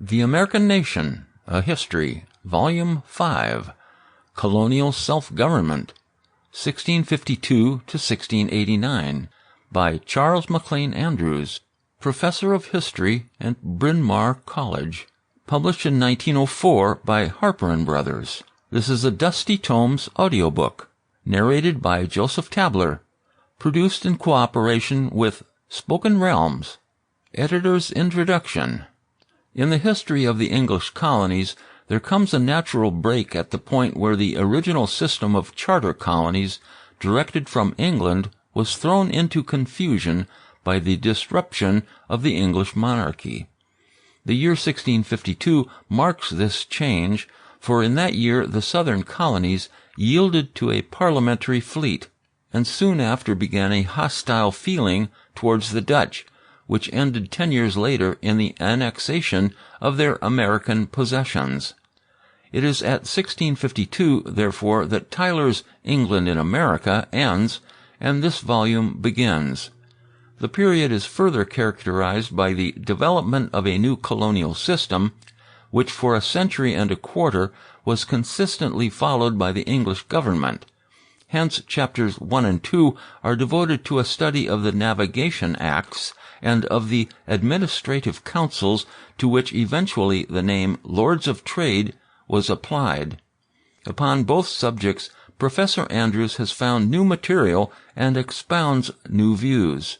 The American Nation, A History, Volume 5, Colonial Self-Government, 1652 to 1689, by Charles McLean Andrews, Professor of History at Bryn Mawr College, published in 1904 by Harper and Brothers. This is a Dusty Tomes audiobook, narrated by Joseph Tabler, produced in cooperation with Spoken Realms. Editor's Introduction. In the history of the English colonies, there comes a natural break at the point where the original system of charter colonies, directed from England, was thrown into confusion by the disruption of the English monarchy. The year 1652 marks this change, for in that year the southern colonies yielded to a parliamentary fleet, and soon after began a hostile feeling towards the Dutch, which ended 10 years later in the annexation of their American possessions. It is at 1652, therefore, that Tyler's England in America ends, and this volume begins. The period is further characterized by the development of a new colonial system, which for a century and a quarter was consistently followed by the English government. Hence, chapters 1 and 2 are devoted to a study of the Navigation Acts and of the administrative councils to which eventually the name Lords of Trade was applied. Upon both subjects, Professor Andrews has found new material and expounds new views.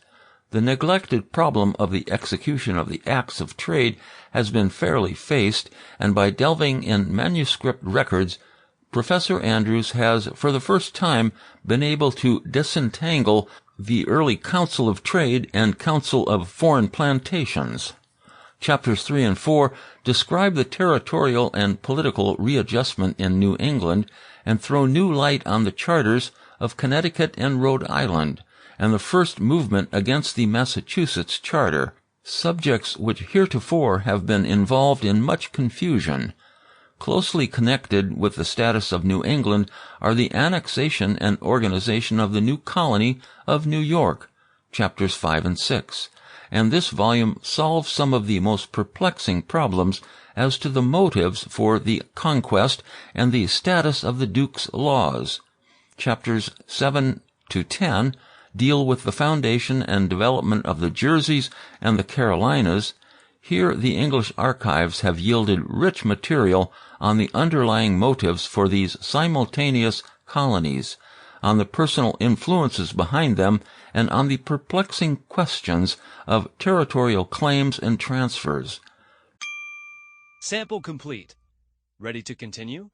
The neglected problem of the execution of the Acts of Trade has been fairly faced, and by delving in manuscript records, Professor Andrews has for the first time been able to disentangle the early Council of Trade and Council of Foreign Plantations. Chapters 3 and 4 describe the territorial and political readjustment in New England and throw new light on the charters of Connecticut and Rhode Island, and the first movement against the Massachusetts charter, subjects which heretofore have been involved in much confusion. Closely connected with the status of New England are the annexation and organization of the new colony of New York, chapters 5 and 6, and this volume solves some of the most perplexing problems as to the motives for the conquest and the status of the Duke's laws. Chapters 7 to 10 deal with the foundation and development of the Jerseys and the Carolinas. Here the English archives have yielded rich material on the underlying motives for these simultaneous colonies, on the personal influences behind them, and on the perplexing questions of territorial claims and transfers. Sample complete. Ready to continue?